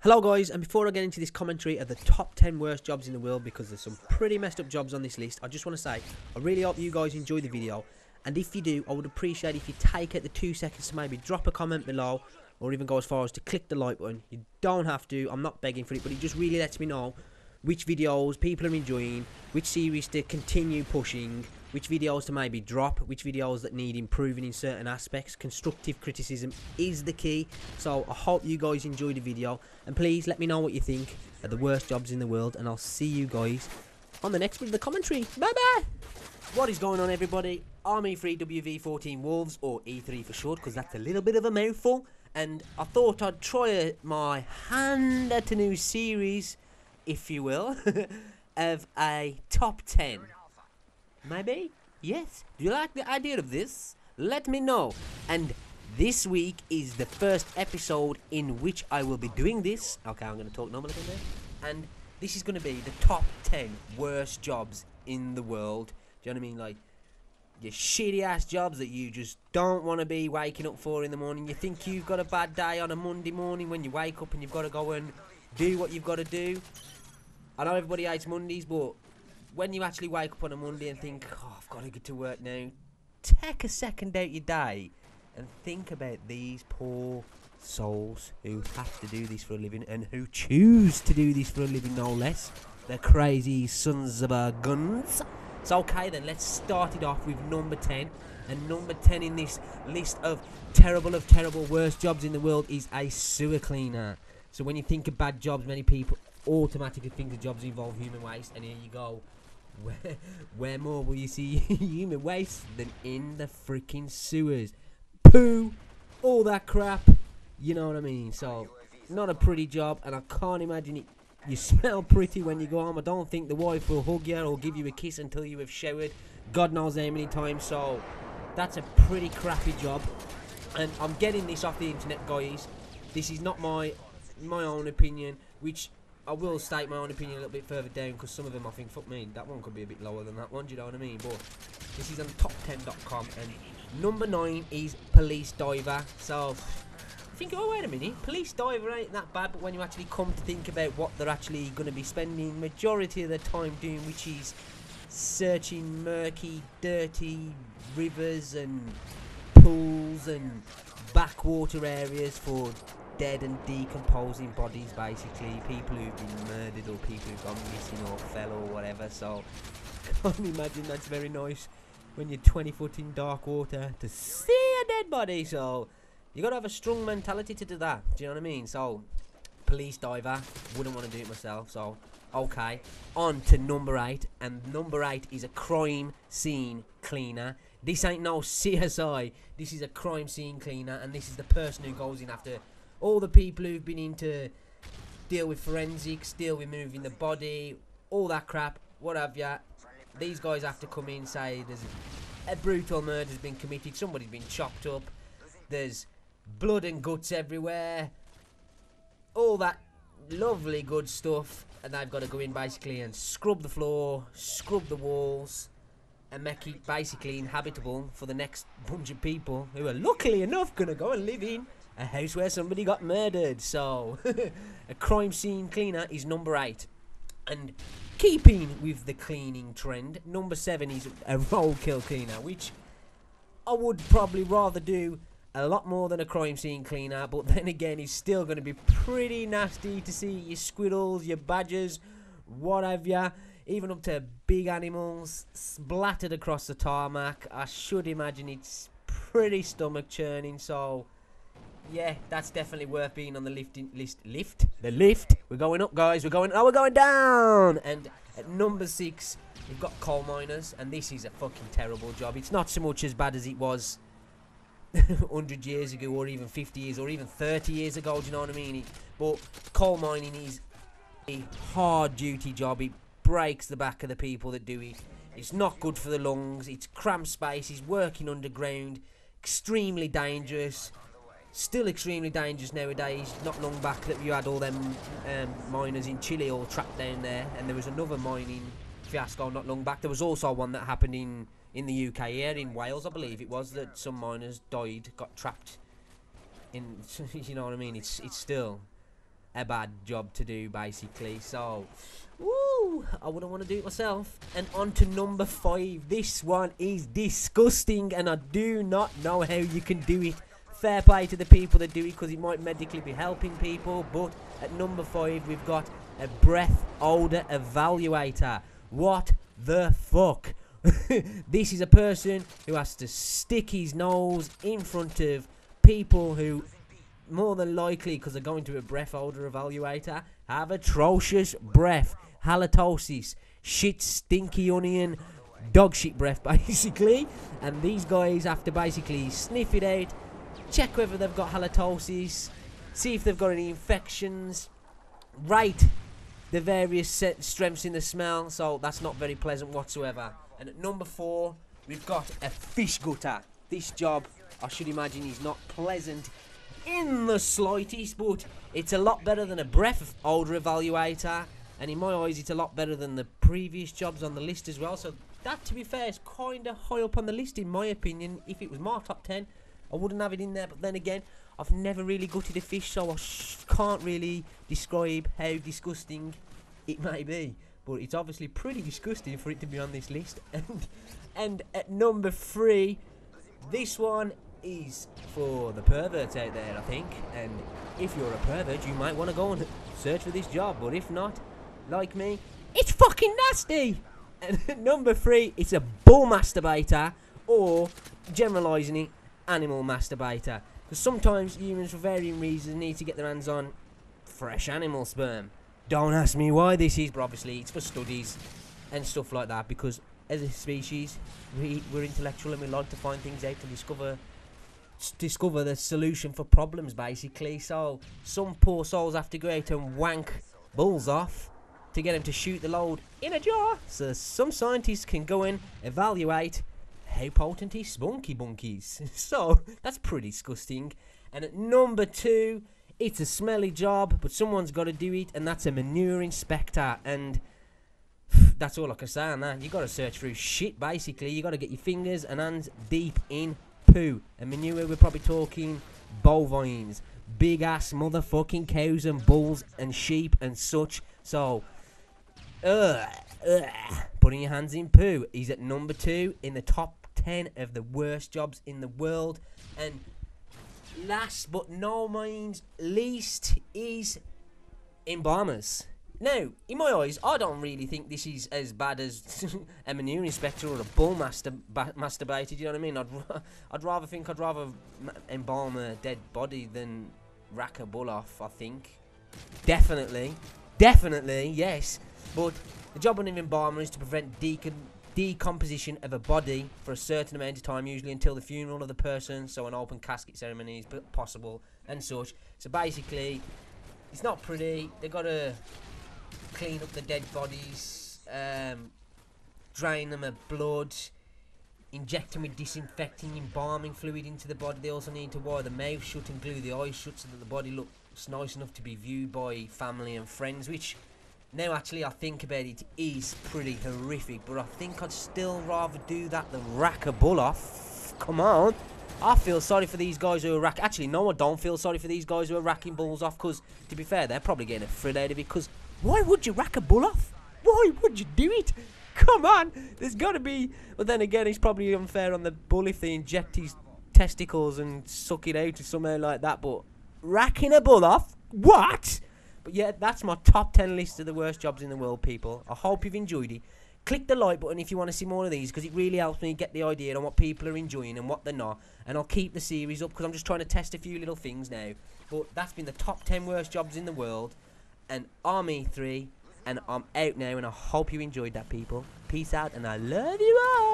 Hello guys, and before I get into this commentary of the top 10 worst jobs in the world, because there's some pretty messed up jobs on this list, I just want to say, I really hope you guys enjoy the video, and if you do, I would appreciate if you take out the 2 seconds to maybe drop a comment below, or even go as far as to click the like button. You don't have to, I'm not begging for it, but it just really lets me know which videos people are enjoying, which series to continue pushing, which videos to maybe drop, which videos that need improving in certain aspects. Constructive criticism is the key, so I hope you guys enjoy the video, and please let me know what you think of the worst jobs in the world, and I'll see you guys on the next bit of the commentary. Bye bye! What is going on, everybody? I'm E3WV14 Wolves, or E3 for short, because that's a little bit of a mouthful, and I thought I'd try my hand at a new series, if you will, of a top 10. Maybe? Yes? Do you like the idea of this? Let me know. And this week is the first episode in which I will be doing this. Okay, I'm going to talk normal again there. And this is going to be the top 10 worst jobs in the world. Do you know what I mean? Like, your shitty ass jobs that you just don't want to be waking up for in the morning. You think you've got a bad day on a Monday morning when you wake up and you've got to go and do what you've got to do. I know everybody hates Mondays, but when you actually wake up on a Monday and think, oh, I've got to get to work now, take a second out your day and think about these poor souls who have to do this for a living and who choose to do this for a living, no less. They're crazy sons of a guns. So okay then, let's start it off with number 10. And number 10 in this list of terrible worst jobs in the world is a sewer cleaner. So when you think of bad jobs, many people automatically think of jobs involve human waste, and here you go. Where more will you see human waste than in the freaking sewers? Poo, all that crap, you know what I mean? So, not a pretty job, and I can't imagine it. You smell pretty when you go home. I don't think the wife will hug you or give you a kiss until you have showered God knows how many times. So, that's a pretty crappy job, and I'm getting this off the internet, guys. This is not my own opinion, which I will state my own opinion a little bit further down, because some of them I think, fuck me, that one could be a bit lower than that one, do you know what I mean? But this is on top10.com, and number 9 is police diver. So I think, oh wait a minute, police diver ain't that bad, but when you actually come to think about what they're actually going to be spending majority of their time doing, which is searching murky, dirty rivers and pools and backwater areas for dead and decomposing bodies, basically people who've been murdered or people who've gone missing or fell or whatever. So can't imagine that's very nice when you're 20 foot in dark water to see a dead body. So you gotta have a strong mentality to do that, do you know what I mean? So police diver, wouldn't want to do it myself. So okay, on to number 8, and number 8 is a crime scene cleaner. This ain't no CSI, this is a crime scene cleaner, and this is the person who goes in after all the people who've been in to deal with forensics, deal with moving the body, all that crap, what have ya. These guys have to come in, say there's a brutal murder's been committed, somebody's been chopped up, there's blood and guts everywhere, all that lovely good stuff, and they've got to go in basically and scrub the floor, scrub the walls, and make it basically inhabitable for the next bunch of people who are luckily enough going to go and live in a house where somebody got murdered. So a crime scene cleaner is number 8. And keeping with the cleaning trend, number 7 is a roadkill cleaner, which I would probably rather do a lot more than a crime scene cleaner, but then again it's still going to be pretty nasty to see your squirrels, your badgers, what have ya, even up to big animals splattered across the tarmac. I should imagine it's pretty stomach churning. So yeah, that's definitely worth being on the lift. We're going up, guys. We're going down. And at number 6, we've got coal miners, and this is a fucking terrible job. It's not so much as bad as it was 100 years ago, or even 50 years, or even 30 years ago. Do you know what I mean? But coal mining is a hard duty job. It breaks the back of the people that do it. It's not good for the lungs. It's cramped spaces, working underground, extremely dangerous. Still extremely dangerous nowadays. Not long back that you had all them miners in Chile all trapped down there, and there was another mining fiasco not long back. There was also one that happened in the UK here, in Wales I believe it was, that some miners died, got trapped in, you know what I mean? It's still a bad job to do, basically. So, woo, I wouldn't want to do it myself. And on to number 5. This one is disgusting, and I do not know how you can do it. Fair play to the people that do it, because it might medically be helping people. But at number 5, we've got a breath odor evaluator. What the fuck? This is a person who has to stick his nose in front of people who, more than likely, because they're going to a breath odor evaluator, have atrocious breath, halitosis, shit, stinky onion, dog shit breath, basically. And these guys have to basically sniff it out, check whether they've got halitosis, see if they've got any infections, rate the various strengths in the smell. So that's not very pleasant whatsoever. And at number 4, we've got a fish gutter. This job, I should imagine, is not pleasant in the slightest, but it's a lot better than a breath odor evaluator, and in my eyes it's a lot better than the previous jobs on the list as well. So that, to be fair, is kind of high up on the list in my opinion. If it was my top 10, I wouldn't have it in there, but then again, I've never really gutted a fish, so I can't really describe how disgusting it may be. But it's obviously pretty disgusting for it to be on this list. And at number 3, this one is for the perverts out there, I think. And if you're a pervert, you might want to go and search for this job. But if not, like me, it's fucking nasty. And at number 3, it's a bull masturbator, or, generalising it, animal masturbator. Because sometimes humans, for varying reasons, need to get their hands on fresh animal sperm. Don't ask me why this is, but obviously it's for studies and stuff like that, because as a species, we're intellectual and we like to find things out and discover the solution for problems, basically. So some poor souls have to go out and wank bulls off to get them to shoot the load in a jar, so some scientists can go and evaluate how potent is spunky bunkies. So that's pretty disgusting. And at number 2, it's a smelly job, but someone's got to do it, and that's a manure inspector. And that's all I can say on that. You got to search through shit, basically. You got to get your fingers and hands deep in poo. And manure, we're probably talking bovines, big ass motherfucking cows and bulls and sheep and such. So, putting your hands in poo is at number 2 in the top 10 of the worst jobs in the world. And last but no means least is embalmers. Now, in my eyes, I don't really think this is as bad as a manure inspector or a bull masturbator. You know what I mean? I'd rather embalm a dead body than rack a bull off, I think. Definitely, yes. But the job of an embalmer is to prevent decomposition of a body for a certain amount of time, usually until the funeral of the person, so an open casket ceremony is possible and such. So basically, it's not pretty. They got to clean up the dead bodies, drain them of blood, inject them with disinfecting, embalming fluid into the body. They also need to wire the mouth shut and glue the eyes shut so that the body looks nice enough to be viewed by family and friends, which, now actually I think about it, is pretty horrific, but I think I'd still rather do that than rack a bull off. Come on. I feel sorry for these guys who are actually, no, I don't feel sorry for these guys who are racking bulls off, because, to be fair, they're probably getting a thrill out of it, because why would you rack a bull off? Why would you do it? Come on. There's got to be... But then again, it's probably unfair on the bull if they inject his testicles and suck it out or something like that, but racking a bull off? What? But yeah, that's my top 10 list of the worst jobs in the world, people. I hope you've enjoyed it. Click the like button if you want to see more of these, because it really helps me get the idea on what people are enjoying and what they're not. And I'll keep the series up, because I'm just trying to test a few little things now. But that's been the top 10 worst jobs in the world. And I'm E3, and I'm out now, and I hope you enjoyed that, people. Peace out, and I love you all.